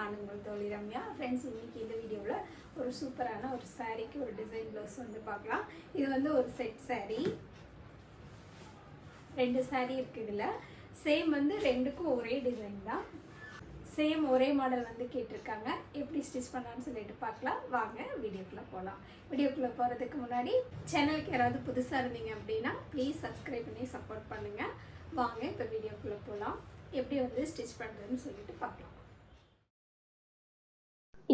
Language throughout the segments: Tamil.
நான் உங்கள் தோழி ரம்யா. ஃப்ரெண்ட்ஸ், இன்னைக்கு இந்த வீடியோவில் ஒரு சூப்பரான ஒரு சாரீக்கு ஒரு டிசைன் ப்ளவுஸ் வந்து பார்க்கலாம். இது வந்து ஒரு செட் சாரீ, 2 சாரீ இருக்குது. இதில் சேம் வந்து ரெண்டுக்கும் ஒரே டிசைன் தான், சேம் ஒரே மாடல் வந்து கேட்டிருக்காங்க. எப்படி ஸ்டிச் பண்ணலான்னு சொல்லிட்டு பார்க்கலாம். வாங்க வீடியோக்குள்ளே போகலாம். வீடியோக்குள்ளே போகிறதுக்கு முன்னாடி சேனலுக்கு யாராவது புதுசாக இருந்தீங்க அப்படின்னா ப்ளீஸ் சப்ஸ்கிரைப் பண்ணி சப்போர்ட் பண்ணுங்கள். வாங்க இப்போ வீடியோக்குள்ளே போகலாம். எப்படி வந்து ஸ்டிச் பண்ணுறதுன்னு சொல்லிட்டு பார்க்கலாம்.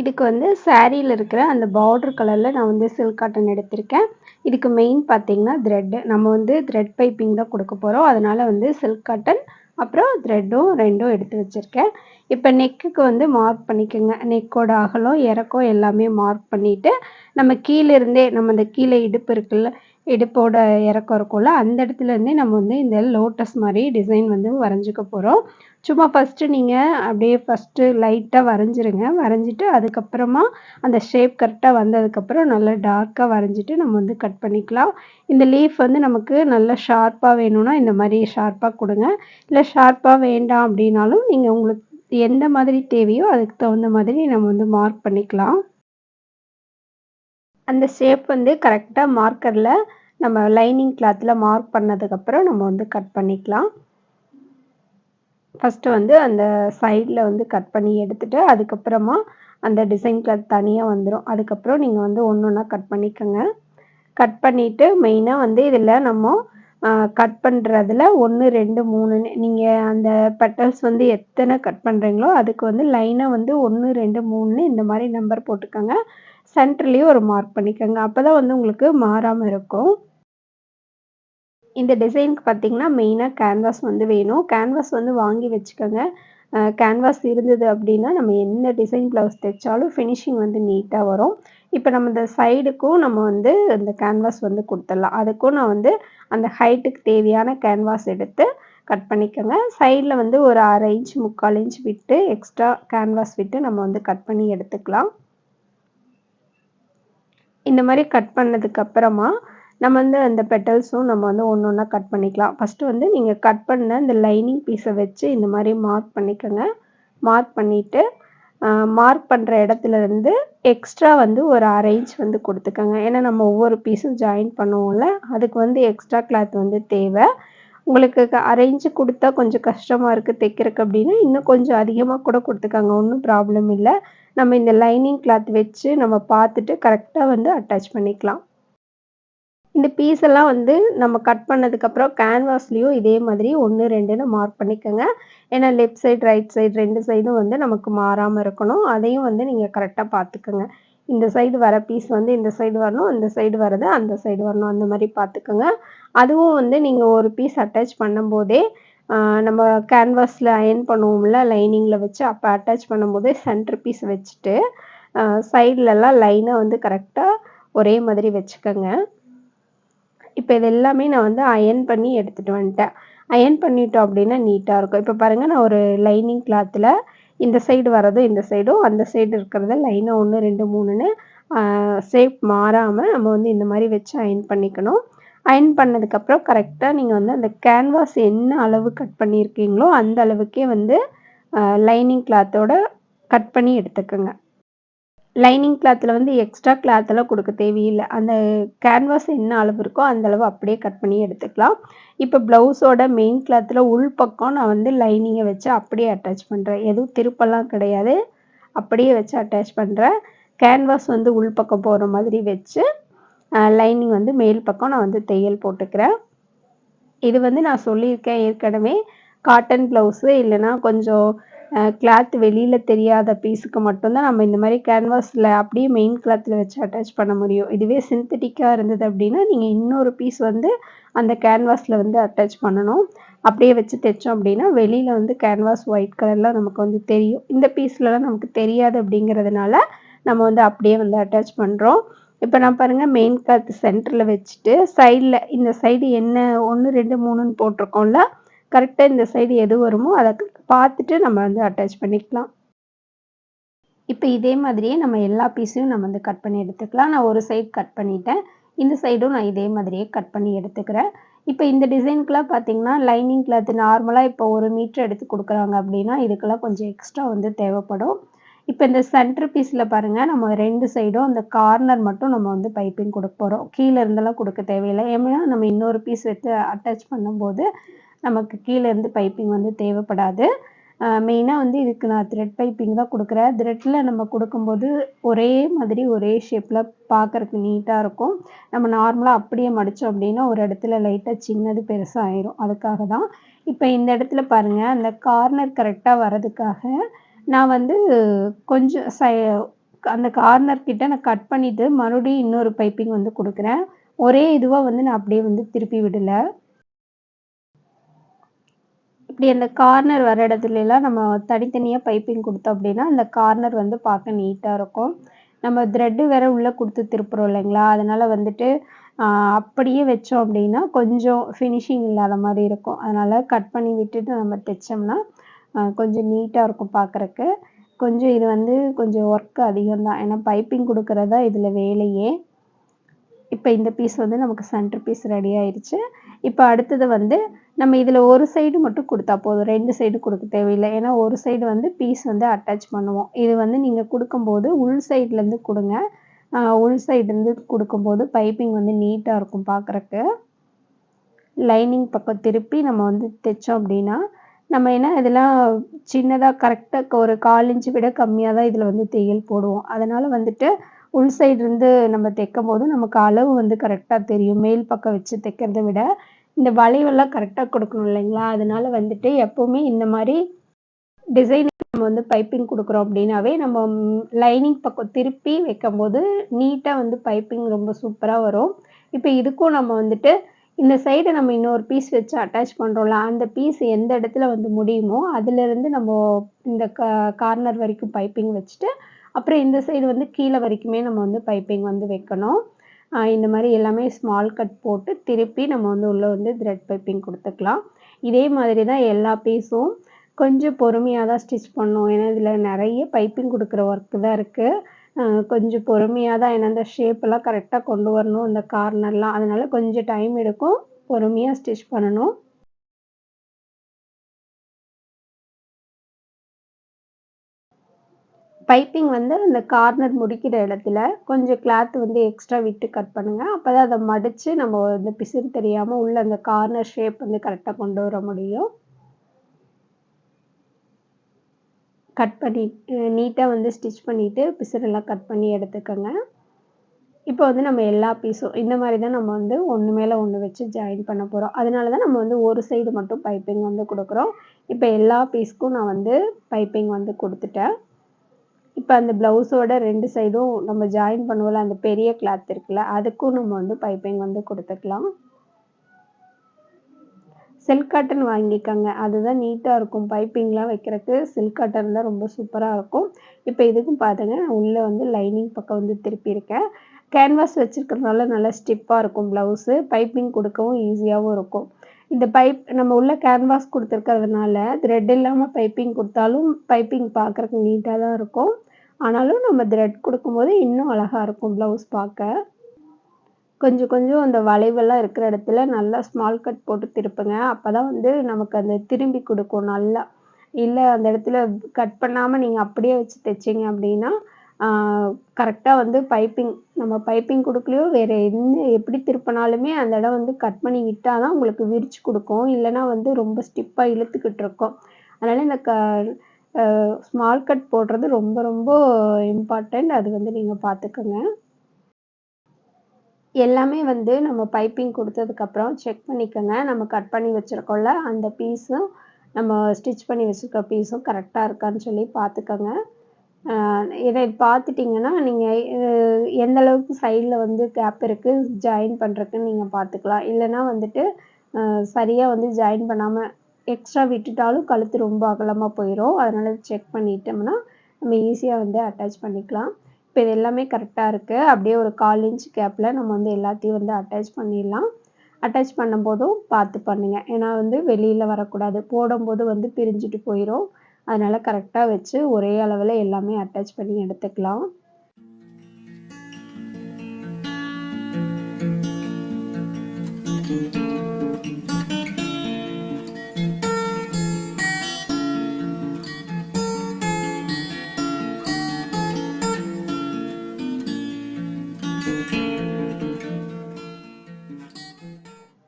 இதுக்கு வந்து சாரியில் இருக்கிற அந்த பார்டர் கலரில் நான் வந்து சில்க் காட்டன் எடுத்திருக்கேன். இதுக்கு மெயின் பார்த்திங்கன்னா த்ரெட்டு. நம்ம வந்து த்ரெட் பைப்பிங் தான் கொடுக்க போகிறோம். அதனால் வந்து சில்க் காட்டன் அப்புறம் த்ரெட்டும் ரெண்டும் எடுத்து வச்சுருக்கேன். இப்போ நெக்குக்கு வந்து மார்க் பண்ணிக்கோங்க. நெக்கோட அகலம் இறக்கம் எல்லாமே மார்க் பண்ணிவிட்டு நம்ம கீழே இருந்தே நம்ம இந்த கீழே இடுப்பு இருக்குல்ல, இடுப்போட இறக்கம் இருக்கும்ல, அந்த இடத்துலேருந்தே நம்ம வந்து இந்த லோட்டஸ் மாதிரி டிசைன் வந்து வரைஞ்சிக்க போகிறோம். சும்மா ஃபஸ்ட்டு நீங்கள் அப்படியே ஃபஸ்ட்டு லைட்டாக வரைஞ்சிருங்க. வரைஞ்சிட்டு அதுக்கப்புறமா அந்த ஷேப் கரெக்டாக வந்ததுக்கப்புறம் நல்லா டார்க்காக வரைஞ்சிட்டு நம்ம வந்து கட் பண்ணிக்கலாம். இந்த லீஃப் வந்து நமக்கு நல்லா ஷார்ப்பாக வேணும்னா இந்த மாதிரி ஷார்ப்பாக கொடுங்க. இல்லை ஷார்ப்பாக வேண்டாம் அப்படின்னாலும் நீங்கள் உங்களுக்கு எந்த மாதிரி தேவையோ அதுக்கு தகுந்த மாதிரி நம்ம வந்து மார்க் பண்ணிக்கலாம். அந்த ஷேப் வந்து கரெக்டாக மார்க்கரில் நம்ம லைனிங் கிளாத்தில் மார்க் பண்ணதுக்கப்புறம் நம்ம வந்து கட் பண்ணிக்கலாம். ஃபஸ்ட்டு வந்து அந்த சைடில் வந்து கட் பண்ணி எடுத்துகிட்டு அதுக்கப்புறமா அந்த டிசைன் கிளாத் தனியாக வந்துடும். அதுக்கப்புறம் நீங்கள் வந்து ஒன்று ஒன்றா கட் பண்ணிக்கோங்க. கட் பண்ணிவிட்டு மெயினாக வந்து இதில் நம்ம கட் பண்ணுறதுல 1, 2, 3ன்னு நீங்கள் அந்த பெட்டல்ஸ் வந்து எத்தனை கட் பண்ணுறீங்களோ அதுக்கு வந்து லைனாக வந்து 1, 2, 3ன்னு இந்த மாதிரி நம்பர் போட்டுக்கோங்க. சென்டர்லேயும் ஒரு மார்க் பண்ணிக்கோங்க. அப்போ தான் வந்து உங்களுக்கு மாறாமல் இருக்கும். இந்த டிசைனுக்கு பார்த்திங்கன்னா மெயினாக கேன்வாஸ் வந்து வேணும். கேன்வாஸ் வந்து வாங்கி வச்சுக்கோங்க. கேன்வாஸ் இருந்தது அப்படின்னா நம்ம என்ன டிசைன் ப்ளவுஸ் தைச்சாலும் ஃபினிஷிங் வந்து நீட்டாக வரும். இப்போ நம்ம இந்த சைடுக்கும் நம்ம வந்து இந்த கேன்வாஸ் வந்து கொடுத்துடலாம். அதுக்கும் நான் வந்து அந்த ஹைட்டுக்கு தேவையான கேன்வாஸ் எடுத்து கட் பண்ணிக்கோங்க. சைடில் வந்து ஒரு 1/2 இன்ச் 3/4 இன்ச் விட்டு எக்ஸ்ட்ரா கேன்வாஸ் விட்டு நம்ம வந்து கட் பண்ணி எடுத்துக்கலாம். இந்த மாதிரி கட் பண்ணதுக்கப்புறமா நம்ம வந்து அந்த பெட்டல்ஸும் நம்ம வந்து ஒன்று ஒன்றா கட் பண்ணிக்கலாம். ஃபஸ்ட்டு வந்து நீங்கள் கட் பண்ண இந்த லைனிங் பீஸை வச்சு இந்த மாதிரி மார்க் பண்ணிக்கோங்க. மார்க் பண்ணிவிட்டு மார்க் பண்ணுற இடத்துலேருந்து எக்ஸ்ட்ரா வந்து ஒரு 1/2 இன்ச் வந்து கொடுத்துக்கோங்க. ஏன்னா நம்ம ஒவ்வொரு பீஸும் ஜாயின் பண்ணுவோம்ல, அதுக்கு வந்து எக்ஸ்ட்ரா கிளாத் வந்து தேவை. உங்களுக்கு 1/2 இன்ச்சு கொடுத்தா கொஞ்சம் கஷ்டமாக இருக்குது தைக்கிறதுக்கு அப்படின்னா இன்னும் கொஞ்சம் அதிகமாக கூட கொடுத்துக்கோங்க. ஒன்றும் ப்ராப்ளம் இல்லை. நம்ம இந்த லைனிங் கிளாத் வச்சு நம்ம பார்த்துட்டு கரெக்டாக வந்து அட்டாச் பண்ணிக்கலாம். இந்த பீஸ் எல்லாம் வந்து நம்ம கட் பண்ணதுக்கப்புறம் கேன்வாஸ்லேயும் இதே மாதிரி 1, 2ன்னு மார்க் பண்ணிக்கோங்க. ஏன்னா லெஃப்ட் சைடு ரைட் சைடு 2 சைடும் வந்து நமக்கு மாறாமல் இருக்கணும். அதையும் வந்து நீங்கள் கரெக்டாக பார்த்துக்கோங்க. இந்த சைடு வர பீஸ் வந்து இந்த சைடு வரணும், இந்த சைடு வரது அந்த சைடு வரணும், அந்த மாதிரி பார்த்துக்கோங்க. அதுவும் வந்து நீங்கள் ஒரு பீஸ் அட்டாச் பண்ணும்போதே நம்ம கேன்வாஸில் அயர்ன் பண்ணுவோம்ல லைனிங்கில் வச்சு, அப்போ அட்டாச் பண்ணும்போதே சென்டர் பீஸ் வச்சுட்டு சைட்லலாம் லைனாக வந்து கரெக்டாக ஒரே மாதிரி வச்சுக்கோங்க. இப்போ இது எல்லாமே நான் வந்து அயர்ன் பண்ணி எடுத்துகிட்டு வந்துட்டேன். அயர்ன் பண்ணிட்டோம் அப்படின்னா நீட்டாக இருக்கும். இப்போ பாருங்கள், நான் ஒரு லைனிங் கிளாத்தில் இந்த சைடு வரதும் இந்த சைடும் அந்த சைடு இருக்கிறத லைனாக 1, 2, 3ன்னு ஷேப் மாறாமல் நம்ம வந்து இந்த மாதிரி வச்சு அயர்ன் பண்ணிக்கணும். அயர்ன் பண்ணதுக்கப்புறம் கரெக்டாக நீங்கள் வந்து அந்த கேன்வாஸ் என்ன அளவு கட் பண்ணியிருக்கீங்களோ அந்த அளவுக்கே வந்து லைனிங் கிளாத்தோட கட் பண்ணி எடுத்துக்கோங்க. லைனிங் கிளாத்தில் வந்து எக்ஸ்ட்ரா கிளாத்தெல்லாம் கொடுக்க தேவையில்லை. அந்த கேன்வாஸ் என்ன அளவு இருக்கோ அந்த அளவு அப்படியே கட் பண்ணி எடுத்துக்கலாம். இப்போ ப்ளவுஸோட மெயின் கிளாத்தில் உள் பக்கம் நான் வந்து லைனிங்கை வச்சு அப்படியே அட்டாச் பண்ணுறேன். எதுவும் திருப்பெல்லாம் கிடையாது, அப்படியே வச்சு அட்டாச் பண்ணுறேன். கேன்வாஸ் வந்து உள் பக்கம் போகிற மாதிரி வச்சு லைனிங் வந்து மேல் பக்கம் நான் வந்து தையல் போட்டுக்கிறேன். இது வந்து நான் சொல்லியிருக்கேன் ஏற்கனவே, காட்டன் ப்ளவுஸு இல்லைன்னா கொஞ்சம் கிளாத் வெளியில் தெரியாத பீஸுக்கு மட்டும்தான் நம்ம இந்த மாதிரி கேன்வாஸில் அப்படியே மெயின் கிளாத்தில் வச்சு அட்டாச் பண்ண முடியும். இதுவே சிந்தட்டிக்காக இருந்தது அப்படின்னா நீங்கள் இன்னொரு பீஸ் வந்து அந்த கேன்வாஸில் வந்து அட்டாச் பண்ணணும். அப்படியே வச்சு தைச்சோம் அப்படின்னா வெளியில் வந்து கேன்வாஸ் ஒயிட் கலரில் நமக்கு வந்து தெரியும். இந்த பீஸ்லலாம் நமக்கு தெரியாது அப்படிங்கிறதுனால நம்ம வந்து அப்படியே வந்து அட்டாச் பண்ணுறோம். இப்போ நான் பாருங்கள், மெயின் கிளாத் சென்டரில் வச்சுட்டு சைடில் இந்த சைடு என்ன 1, 2, 3ன்னு போட்டிருக்கோம்ல, கரெக்டாக இந்த சைடு எது வருமோ அதை பார்த்துட்டு நம்ம வந்து அட்டாச் பண்ணிக்கலாம். இப்போ இதே மாதிரியே நம்ம எல்லா பீஸையும் நம்ம வந்து கட் பண்ணி எடுத்துக்கலாம். நான் ஒரு சைடு கட் பண்ணிட்டேன். இந்த சைடும் நான் இதே மாதிரியே கட் பண்ணி எடுத்துக்கிறேன். இப்போ இந்த டிசைனுக்குலாம் பார்த்தீங்கன்னா லைனிங் கிளாத் நார்மலாக இப்போ 1 மீட்டர் எடுத்து கொடுக்குறாங்க அப்படின்னா இதுக்கெல்லாம் கொஞ்சம் எக்ஸ்ட்ரா வந்து தேவைப்படும். இப்ப இந்த சென்டர் பீஸ்ல பாருங்க, நம்ம 2 சைடும் அந்த கார்னர் மட்டும் நம்ம வந்து பைப்பிங் குடுக்க போறோம். கீழ இருந்தெல்லாம் குடுக்க தேவையில்ல. ஏன்னா நம்ம இன்னொரு பீஸ் வச்சு அட்டாச் பண்ணும்போது, நமக்கு கீழ இருந்து பைப்பிங் வந்து தேவைப்படாது. மெயினா வந்து இதுக்கு நான் த்ரெட் பைப்பிங் தான் குடுக்குறேன். த்ரெட்ல நம்ம குடுக்கும்போது ஒரே மாதிரி ஒரே ஷேப்ல பார்க்கறக்கு நீட்டா இருக்கும். நம்ம நார்மலா அப்படியே மடிச்சோம் அப்படின்னா, ஒரு இடத்துல லைட்டா சின்னது பெருசா ஆயிரும். அதுக்காக தான். இப்ப இந்த இடத்துல பாருங்க, அந்த கார்னர் கரெக்ட்டா வரதுக்காக, நான் வந்து கொஞ்சம் அந்த கார்னர் கிட்ட நான் கட் பண்ணிட்டு, மறுபடியும் இன்னொரு பைப்பிங் வந்து குடுக்குறேன். ஒரே இதுவா வந்து நான் அப்படியே வந்து திருப்பி விடல. இப்படி அந்த கார்னர் வர இடத்துலலாம் நம்ம தனித்தனியா பைப்பிங் குடுத்தோம் அப்படின்னா, அந்த கார்னர் வந்து பார்க்க நீட்டா இருக்கும். நம்ம த்ரெட் வேற உள்ள குடுத்து திருப்புறோம் இல்லைங்களா? அதனால வந்துட்டு அ அப்படியே வச்சோம் அப்படின்னா, கொஞ்சம் ஃபினிஷிங் இல்லாத மாரி இருக்கும். அதனால கட் பண்ணி விட்டுட்டு நம்ம தைச்சோம்னா, கொஞ்சம் நீட்டா இருக்கும் பார்க்கறக்கு. கொஞ்சம் இது வந்து கொஞ்சம் ஒர்க் அதிகம் தான். ஏன்னா பைப்பிங் குடுக்குறது தான் இதில வேலையே. இப்ப இந்த பீஸ் வந்து நமக்கு சென்டர் பீஸ் ரெடி ஆயிருச்சு. இப்ப அடுத்தது வந்து நம்ம இதுல ஒரு சைடு மட்டும் குடுத்தா போதும். 2 சைடு குடுக்க தேவையில்ல. ஏன்னா ஒரு சைடு வந்து பீஸ் வந்து அட்டாச் பண்ணுவோம். இது வந்து நீங்க குடுக்கும்போது உள் சைட்லருந்து குடுங்க. உள் சைடுலருந்து குடுக்கும்போது பைப்பிங் வந்து நீட்டா இருக்கும் பார்க்கறக்கு. லைனிங் பக்கம் திருப்பி நம்ம வந்து தைச்சோம் அப்டின்னா, நம்ம ஏன்னா இதெல்லாம் சின்னதா கரெக்ட்டா ஒரு 1/4 இன்ச் விட கம்மியா தான் இதுல வந்து தையல் போடுவோம். அதனால வந்துட்டு உள் சைடு இருந்து நம்ம தைக்கும்போது நமக்கு அளவு வந்து கரெக்ட்டா தெரியும். மேல் பக்கம் வச்சு தைக்கிறத விட, இந்த வளைவெல்லாம் கரெக்ட்டா குடுக்கணும் இல்லைங்களா? அதனால வந்துட்டு எப்பவுமே இந்த மாரி டிசைனுக்கு நம்ம வந்து பைப்பிங் குடுக்குறோம் அப்டின்னாவே, நம்ம லைனிங் பக்கம் திருப்பி வைக்கும்போது, நீட்டா வந்து பைப்பிங் ரொம்ப சூப்பரா வரும். இப்ப இதுக்கும் நம்ம வந்துட்டு, இந்த சைடு நம்ம இன்னொரு பீஸ் வச்சு அட்டாச் பண்றோம்ல, அந்த பீஸ் எந்த இடத்துல வந்து முடியுமோ, அதுலருந்து நம்ம இந்த கார்னர் வரைக்கும் பைப்பிங் வச்சுட்டு, அப்புறம் இந்த சைடு வந்து கீழ வரைக்குமே நம்ம வந்து பைப்பிங் வந்து வைக்கணும். இந்த மாரி எல்லாமே ஸ்மால் கட் போட்டு, திருப்பி நம்ம வந்து உள்ள வந்து த்ரெட் பைப்பிங் குடுத்துக்கலாம். இதே மாதிரி தான் எல்லா பீஸும் கொஞ்சம் பொறுமையா தான் ஸ்டிச் பண்ணணும். ஏன்னா, இதில நெறைய பைப்பிங் குடுக்குற ஒர்க் தான் இருக்கு. அ கொஞ்சம் பொறுமையா தான் ஏன்னா, இந்த ஷேப்லாம் கரெக்ட்டா கொண்டு வரணும், இந்த கார்னர்லாம். அதனால கொஞ்சம் டைம் எடுக்கும். பொறுமையா ஸ்டிச் பண்ணணும். பைப்பிங் வந்து அந்த கார்னர் முடிக்கிற இடத்துல கொஞ்சம் கிளாத் வந்து எக்ஸ்ட்ரா விட்டு கட் பண்ணுங்க. அப்பதான் அத மடிச்சு நம்ம வந்து பிசிறு தெரியாம உள்ள அந்த கார்னர் ஷேப் வந்து கரெக்ட்டா கொண்டு வர முடியும். கட் பண்ணி நீட்டா வந்து ஸ்டிச் பண்ணிட்டு, பிசிறெல்லாம் கட் பண்ணி எடுத்துக்கங்க. இப்போ வந்து நம்ம எல்லா பீஸும் இந்த மாரி தான் நம்ம வந்து ஒண்ணு மேல ஒண்ணு வச்சு ஜாயின் பண்ண போறோம். அதனால தான் நம்ம வந்து ஒரு சைடு மட்டும் பைப்பிங் வந்து குடுக்குறோம். இப்ப எல்லா பீஸ்க்கும் நான் வந்து பைப்பிங் வந்து குடுத்துட்டேன். இப்ப அந்த ப்ளவுஸோட 2 சைடும் நம்ம ஜாயின் பண்ணுவோம்ல, அந்த பெரிய கிளாத் இருக்குல்ல, அதுக்கும் நம்ம வந்து பைப்பிங் வந்து குடுத்துக்கலாம். சில்க் காட்டன் வாங்கிக்கங்க. அதுதான் நீட்டா இருக்கும். பைப்பிங்லாம் வைக்கிறக்கு சில்க் காட்டன் தான் ரொம்ப சூப்பரா இருக்கும். இப்ப இதுக்கும் பாருங்க, நான் உள்ள வந்து லைனிங் பக்கம் வந்து திருப்பியிருக்கேன். கேன்வாஸ் வச்சிருக்கிறதுனால நல்லா ஸ்டிப்பா இருக்கும் ப்ளவுஸு. பைப்பிங் குடுக்கவும் ஈஸியாவும் இருக்கும். இந்த நம்ம உள்ள கேன்வாஸ் குடுத்துருக்கிறதுனால, த்ரெட் இல்லாம பைப்பிங் குடுத்தாலும், பைப்பிங் பார்க்கறக்கு நீட்டா தான் இருக்கும். ஆனாலும் நம்ம த்ரெட் குடுக்கும்போது இன்னும் அழகா இருக்கும் ப்ளவுஸ் பார்க்க. கொஞ்சம் கொஞ்சம் அந்த வளைவெல்லாம் இருக்கிற இடத்துல நல்லா ஸ்மால் கட் போட்டு திருப்புங்க. அப்பதான் வந்து நமக்கு அந்த திரும்பி குடுக்கும் நல்லா. இல்ல அந்த இடத்துல கட் பண்ணாம நீங்க அப்படியே வச்சு தைச்சீங்க அப்படின்னா, ஆ கரெக்ட்டா வந்து நம்ம பைப்பிங் குடுக்கலையோ வேற எப்படி திருப்புனாலுமே அந்த இடம் வந்து கட் பண்ணி விட்டா தான் உங்களுக்கு விரிச்சு குடுக்கும். இல்லன்னா வந்து ரொம்ப ஸ்டிப்பா இழுத்துக்கிட்டு இருக்கும். அதனால இந்த ஸ்மால் கட் போடுறது ரொம்ப ரொம்ப இம்பார்ட்டன்ட். அது வந்து நீங்க பார்த்துக்கங்க. எல்லாமே வந்து நம்ம பைப்பிங் குடுத்ததுக்கப்புறம் செக் பண்ணிக்கங்க. நம்ம கட் பண்ணி வச்சிருக்கோம்ல, அந்த பீஸும், நம்ம ஸ்டிச் பண்ணி வச்சிருக்க பீஸும் கரெக்ட்டா இருக்கான்னு சொல்லி பார்த்துக்கங்க. அ இதை பார்த்துட்டீங்கன்னா, நீங்க அ எந்த அளவுக்கு சைட்ல வந்து கேப் இருக்கு, ஜாயின் பண்றதுக்குன்னு நீங்க பார்த்துக்கலாம். இல்லன்னா வந்துட்டு, சரியா வந்து ஜாயின் பண்ணாம எக்ஸ்ட்ரா விட்டுட்டாலும் கழுத்து ரொம்ப அகலமா போயிரும். அதனால செக் பண்ணிட்டோம்னா, நம்ம ஈஸியா வந்து அட்டாச் பண்ணிக்கலாம். இப்ப இது எல்லாமே கரெக்ட்டா இருக்கு. அப்படியே ஒரு 1/4 இன்ச் கேப்ல நம்ம வந்து எல்லாத்தையும் வந்து அட்டாச் பண்ணிடலாம். அட்டாச் பண்ணும்போதும் பார்த்து பண்ணுங்க. ஏன்னா வந்து வெளியில வரக்கூடாது. போடும்போது வந்து பிரிஞ்சுட்டு போயிரும். அதனால கரெக்ட்டா வச்சு ஒரே அளவுல எல்லாமே அட்டாச் பண்ணி எடுத்துக்கலாம்.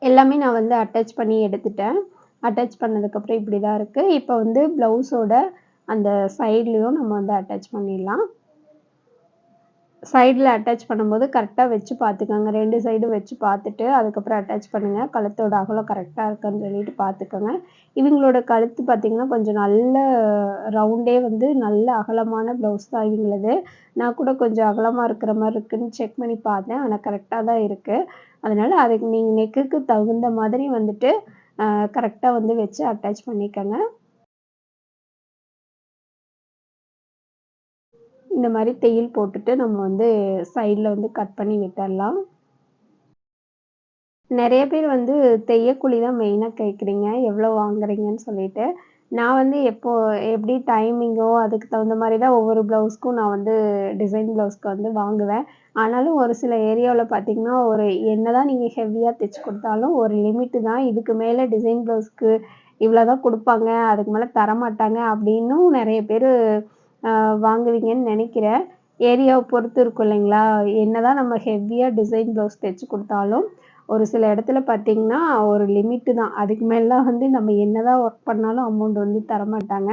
எல்லாமே நான் வந்து அட்டாச் பண்ணி எடுத்துட்டேன். அட்டாச் பண்ணதுக்கப்புறம் இப்படி தான் இருக்கு. இப்போ வந்து ப்ளவுஸோட அந்த சைட்லயும் நம்ம வந்து அட்டாச் பண்ணிடலாம். சைடுல அட்டாச் பண்ணும்போது கரெக்ட்டா வச்சு பார்த்துக்கோங்க. 2 சைடும் வச்சு பார்த்துட்டு, அதுக்கப்புறம் அட்டாச் பண்ணுங்க. கழுத்தோட அகலம் கரெக்ட்டா இருக்கான்னு சொல்லிட்டு பார்த்துக்கோங்க. இவங்களோட கழுத்து பார்த்தீங்கன்னா, கொஞ்சம் நல்ல ரவுண்டே வந்து நல்ல அகலமான ப்ளவுஸ் தான் இவங்களது. நான் கூட கொஞ்சம் அகலமா இருக்கிற மாரி இருக்குன்னு செக் பண்ணி பார்த்தேன். ஆனா கரெக்ட்டா தான் இருக்கு. அதனால அதுக்கு நீங்க நெக்குக்கு தகுந்த மாதிரி வந்துட்டு, அ கரெக்ட்டா வந்து வச்சு அட்டாச் பண்ணிக்கங்க. இந்த மாரி தையல் போட்டுட்டு நம்ம வந்து சைட்ல வந்து கட் பண்ணி விட்டுறலாம். நெறைய பேர் வந்து தையக்கூலி தான் மெயினா கேட்குறீங்க. எவ்வளோ வாங்குறீங்கன்னு சொல்லிட்டு. நான் வந்து எப்படி டைமிங்கோ அதுக்கு தகுந்த மாரி தான் ஒவ்வொரு ப்ளவுஸ்க்கும் நான் வந்து டிசைன் ப்ளவுஸ்க்கு வந்து வாங்குவேன். ஆனாலும் ஒரு சில ஏரியாவுல பார்த்தீங்கன்னா, என்னதான் நீங்க ஹெவியா தச்சு குடுத்தாலும் ஒரு லிமிட்டு தான். இதுக்கு மேல டிசைன் ப்ளவுஸ்க்கு இவ்வளோ தான் குடுப்பாங்க. அதுக்கு மேல தரமாட்டாங்க அப்டின்னும் நெறைய பேரு அ வாங்குவீங்கன்னு நெனைக்கிறேன். ஏரியாவ பொறுத்து இருக்கும் இல்லைங்களா? என்னதான் நம்ம ஹெவியா டிசைன் ப்ளவுஸ் தச்சு குடுத்தாலும் ஒரு சில இடத்துல பார்த்தீங்கன்னா, ஒரு லிமிட்டு தான். அதுக்கு மேலலாம் வந்து நம்ம என்னதான் ஒர்க் பண்ணாலும் அமௌண்ட் வந்து தரமாட்டாங்க.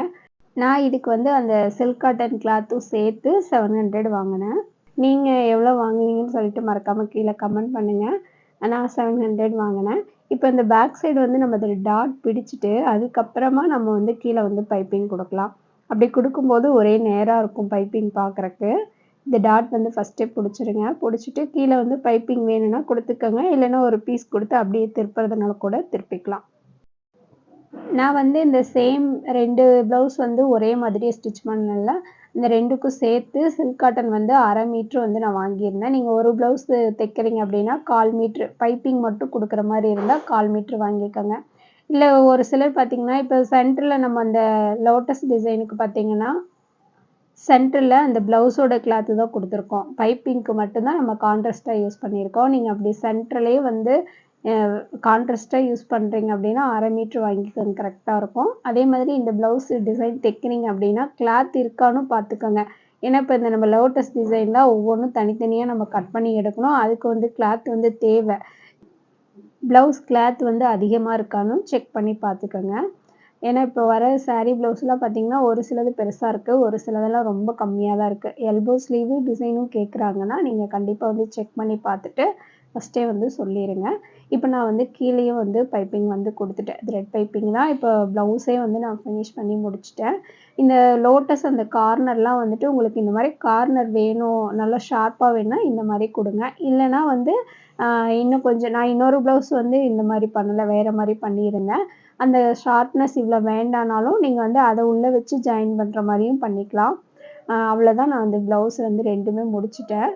நான் இதுக்கு வந்து அந்த சில்க் காட்டன் கிளாத்தும் சேர்த்து 700 வாங்குனேன். நீங்க எவ்வளோ வாங்குனீங்கன்னு சொல்லிட்டு மறக்காம கீழ கமெண்ட் பண்ணுங்க. நான் 700 வாங்குனேன். இப்ப இந்த பேக் சைடு வந்து நம்ம அதில டாட் பிடிச்சுட்டு, அதுக்கப்புறமா நம்ம வந்து கீழ வந்து பைப்பிங் குடுக்கலாம். அப்படி குடுக்கும்போது ஒரே நேரா இருக்கும் பைப்பிங் பார்க்கறக்கு. இந்த டாட் வந்து ஃபர்ஸ்ட்டே புடிச்சுருங்க. புடிச்சுட்டு கீழ வந்து பைப்பிங் வேணும்னா குடுத்துக்கங்க. இல்லன்னா ஒரு பீஸ் குடுத்து அப்படியே திருப்புறதுனால கூட திருப்பிக்கலாம். நான் வந்து இந்த சேம் 2 ப்ளவுஸ் வந்து ஒரே மாதிரியே ஸ்டிச் பண்ணல. இந்த 2க்கும் சேர்த்து சில்க் காட்டன் வந்து 1/2 மீட்டர் வந்து நான் வாங்கியிருந்தேன். நீங்க ஒரு ப்ளவுஸ் தைக்கிறீங்க அப்படின்னா 1/4 மீட்டர் பைப்பிங் மட்டும் குடுக்குற மாரி இருந்தா 1/4 மீட்டர் வாங்கிக்கோங்க. இல்ல ஒரு சிலர் பார்த்தீங்கன்னா, இப்ப சென்டர்ல நம்ம அந்த லோட்டஸ் டிசைனுக்கு பார்த்தீங்கன்னா சென்டர்ல அந்த ப்ளவுஸோட கிளாத்து தான் குடுத்துருக்கோம். பைப்பிங்க்கு மட்டும் தான் நம்ம கான்ட்ராஸ்ட்டா யூஸ் பண்ணியிருக்கோம். நீங்க அப்படி சென்டர்லயே வந்து அ கான்ட்ராஸ்ட்டா யூஸ் பண்றீங்க அப்படின்னா, 1/2 மீட்டர் வாங்கிக்கோங்க கரெக்ட்டா இருக்கும். அதே மாதிரி இந்த ப்ளவுஸ் டிசைன் தைக்கிறீங்க அப்படின்னா, கிளாத் இருக்கான்னு பார்த்துக்கோங்க. ஏன்னா, இப்ப இந்த நம்ம லோட்டஸ் டிசைன்லாம் ஒவ்வொன்னும் தனித்தனியா நம்ம கட் பண்ணி எடுக்கணும். அதுக்கு வந்து கிளாத் வந்து தேவை. ப்ளவுஸ் கிளாத் வந்து அதிகமா இருக்கான்னு செக் பண்ணி பார்த்துக்கோங்க. ஏன்னா, இப்போ வர சாரி ப்ளவுஸ்லாம் பார்த்தீங்கன்னா, ஒரு சிலது பெருசா இருக்கு. ஒரு சிலதெல்லாம் ரொம்ப கம்மியா தான் இருக்கு. எல்போ ஸ்லீவு டிசைனும் கேட்குறாங்கன்னா, நீங்க கண்டிப்பா வந்து செக் பண்ணி பார்த்துட்டு, ஃபர்ஸ்ட்டே வந்து சொல்லிருங்க. இப்ப நான் வந்து கீழேயும் வந்து பைப்பிங் வந்து குடுத்துட்டேன். த்ரெட் பைப்பிங் தான் இப்போ ப்ளவுஸே வந்து நான் ஃபினிஷ் பண்ணி முடிச்சுட்டேன். இந்த லோட்டஸ் அந்த கார்னர்லாம் வந்துட்டு உங்களுக்கு இந்த மாரி கார்னர் வேணும், நல்லா ஷார்ப்பா வேணுனா இந்த மாரி குடுங்க. இல்லன்னா வந்து அ இன்னும் கொஞ்சம் நான் இன்னொரு ப்ளவுஸ் வந்து இந்த மாரி பண்ணல. வேற மாரி பண்ணியிருந்தேன். அந்த ஷார்ப்னஸ் இவ்வளோ வேண்டானாலும், நீங்க வந்து அத உள்ள வச்சு ஜாயின் பண்ற மாரியும் பண்ணிக்கலாம். அவ்வளோதான் நான் வந்து ப்ளவுஸ் வந்து 2மே முடிச்சுட்டேன்.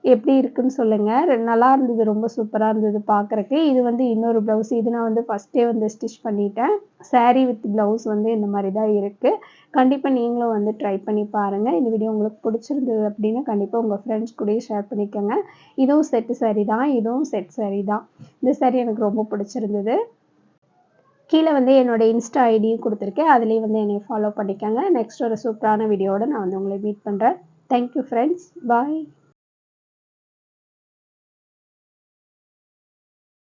எப்படி இருக்குன்னு சொல்லுங்க. நல்லா இருந்தது. ரொம்ப சூப்பரா இருந்தது பார்க்கறக்கு. இது வந்து இன்னொரு ப்ளவுஸ். இது நான் வந்து ஃபர்ஸ்ட்டே வந்து ஸ்டிச் பண்ணிட்டேன். சாரி வித் ப்ளவுஸ் வந்து இந்த மாரி தான் இருக்கு. கண்டிப்பா நீங்களும் வந்து ட்ரை பண்ணி பாருங்க. இந்த வீடியோ உங்களுக்கு புடிச்சிருந்தது அப்படின்னா, கண்டிப்பா உங்க ஃப்ரெண்ட்ஸ் கூடயும் ஷேர் பண்ணிக்கோங்க. இதுவும் செட்டு சாரி தான். இதுவும் செட் சாரி தான். இந்த சாரி எனக்கு ரொம்ப புடிச்சிருந்தது. கீழ வந்து என்னோட இன்ஸ்டா ஐடியும் குடுத்துருக்கேன். அதிலேயும் வந்து என்னைய ஃபாலோ பண்ணிக்கங்க. நெக்ஸ்ட் ஒரு சூப்பரான வீடியோவோட நான் வந்து உங்கள மீட் பண்றேன். Thank you friends. பாய்.